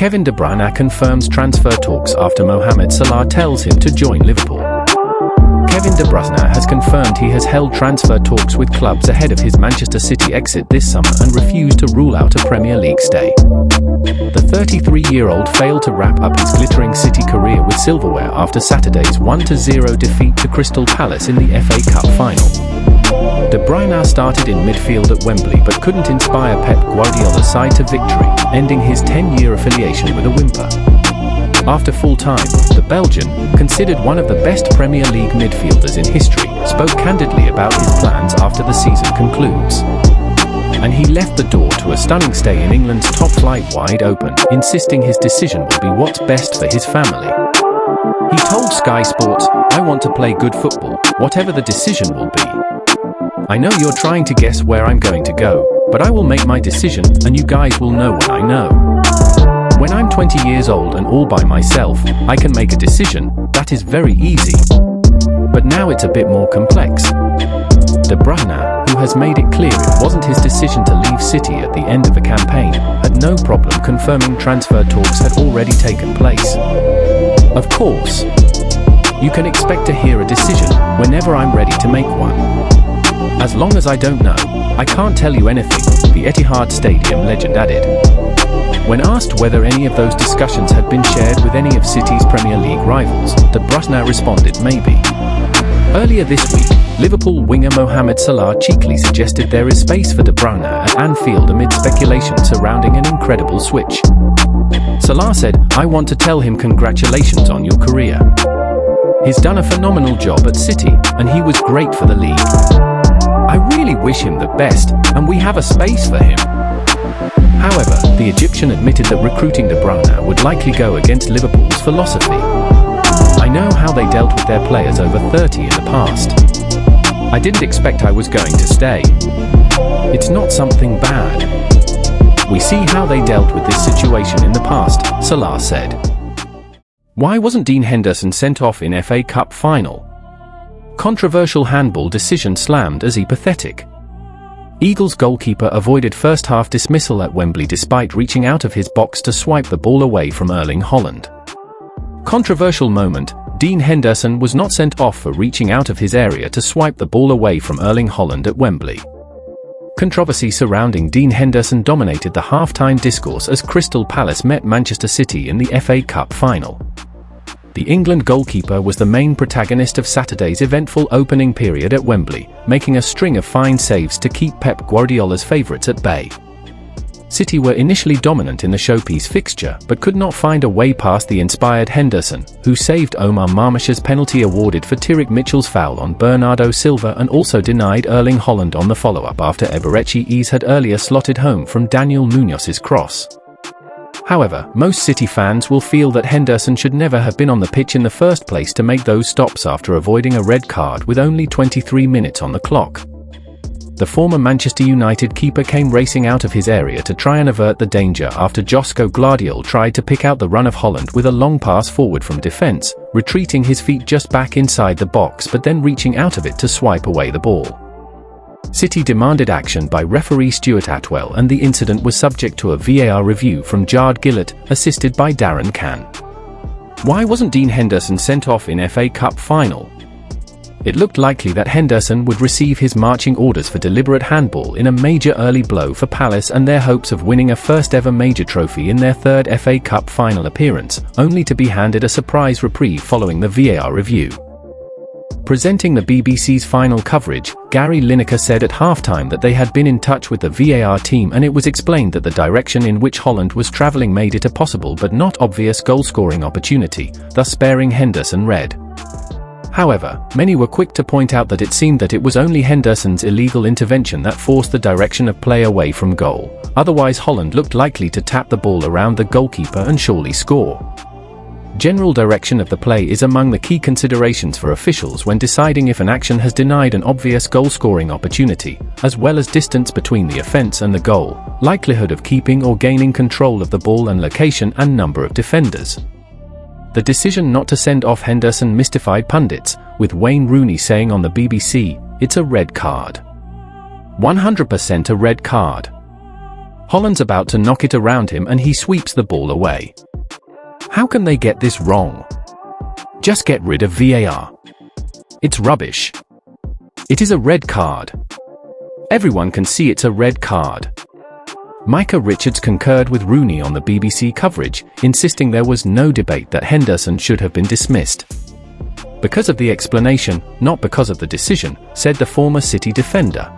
Kevin De Bruyne confirms transfer talks after Mohamed Salah tells him to join Liverpool. Kevin De Bruyne has confirmed he has held transfer talks with clubs ahead of his Manchester City exit this summer and refused to rule out a Premier League stay. The 33-year-old failed to wrap up his glittering City career with silverware after Saturday's 1-0 defeat to Crystal Palace in the FA Cup final. De Bruyne started in midfield at Wembley but couldn't inspire Pep Guardiola's side to victory, ending his 10-year affiliation with a whimper. After full time, the Belgian, considered one of the best Premier League midfielders in history, spoke candidly about his plans after the season concludes. And he left the door to a stunning stay in England's top flight wide open, insisting his decision will be what's best for his family. He told Sky Sports, "I want to play good football, whatever the decision will be. I know you're trying to guess where I'm going to go, but I will make my decision and you guys will know when I know. When I'm 20 years old and all by myself, I can make a decision, that is very easy. But now it's a bit more complex." De Bruyne, who has made it clear it wasn't his decision to leave City at the end of the campaign, had no problem confirming transfer talks had already taken place. "Of course. You can expect to hear a decision whenever I'm ready to make one. As long as I don't know, I can't tell you anything," the Etihad Stadium legend added. When asked whether any of those discussions had been shared with any of City's Premier League rivals, De Bruyne responded maybe. Earlier this week, Liverpool winger Mohamed Salah cheekily suggested there is space for De Bruyne at Anfield amid speculation surrounding an incredible switch. Salah said, "I want to tell him congratulations on your career. He's done a phenomenal job at City, and he was great for the league. I really wish him the best, and we have a space for him." However, the Egyptian admitted that recruiting De Bruyne would likely go against Liverpool's philosophy. "I know how they dealt with their players over 30 in the past. I didn't expect I was going to stay. It's not something bad. We see how they dealt with this situation in the past," Salah said. Why wasn't Dean Henderson sent off in FA Cup final? Controversial handball decision slammed as apathetic. Eagles goalkeeper avoided first-half dismissal at Wembley despite reaching out of his box to swipe the ball away from Erling Haaland. Controversial moment, Dean Henderson was not sent off for reaching out of his area to swipe the ball away from Erling Haaland at Wembley. Controversy surrounding Dean Henderson dominated the half-time discourse as Crystal Palace met Manchester City in the FA Cup final. The England goalkeeper was the main protagonist of Saturday's eventful opening period at Wembley, making a string of fine saves to keep Pep Guardiola's favourites at bay. City were initially dominant in the showpiece fixture but could not find a way past the inspired Henderson, who saved Omar Marmoush's penalty awarded for Tyrick Mitchell's foul on Bernardo Silva and also denied Erling Haaland on the follow-up after Eberechi had earlier slotted home from Daniel Munoz's cross. However, most City fans will feel that Henderson should never have been on the pitch in the first place to make those stops after avoiding a red card with only 23 minutes on the clock. The former Manchester United keeper came racing out of his area to try and avert the danger after Josko Gvardiol tried to pick out the run of Haaland with a long pass forward from defence, retreating his feet just back inside the box but then reaching out of it to swipe away the ball. City demanded action by referee Stuart Atwell and the incident was subject to a VAR review from Jard Gillett, assisted by Darren Cann. Why wasn't Dean Henderson sent off in FA Cup final? It looked likely that Henderson would receive his marching orders for deliberate handball in a major early blow for Palace and their hopes of winning a first-ever major trophy in their third FA Cup final appearance, only to be handed a surprise reprieve following the VAR review. Presenting the BBC's final coverage, Gary Lineker said at halftime that they had been in touch with the VAR team and it was explained that the direction in which Haaland was travelling made it a possible but not obvious goal-scoring opportunity, thus sparing Henderson red. However, many were quick to point out that it seemed that it was only Henderson's illegal intervention that forced the direction of play away from goal, otherwise Haaland looked likely to tap the ball around the goalkeeper and surely score. General direction of the play is among the key considerations for officials when deciding if an action has denied an obvious goal-scoring opportunity, as well as distance between the offence and the goal, likelihood of keeping or gaining control of the ball and location and number of defenders. The decision not to send off Henderson mystified pundits, with Wayne Rooney saying on the BBC, "It's a red card. 100% a red card. Holland's about to knock it around him and he sweeps the ball away. How can they get this wrong? Just get rid of VAR. It's rubbish. It is a red card. Everyone can see it's a red card. Micah Richards concurred with Rooney on the BBC coverage, insisting there was no debate that Henderson should have been dismissed. Because of the explanation, not because of the decision, said the former City defender.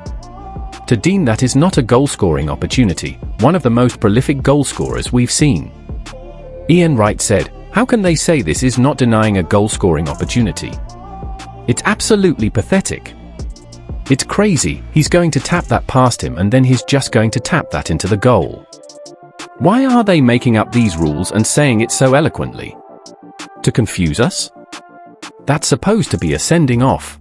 To Dean, that is not a goal-scoring opportunity, one of the most prolific goal-scorers we've seen. Ian Wright said, "How can they say this is not denying a goal-scoring opportunity? It's absolutely pathetic. It's crazy, he's going to tap that past him and then he's just going to tap that into the goal. Why are they making up these rules and saying it so eloquently? To confuse us? That's supposed to be a sending off."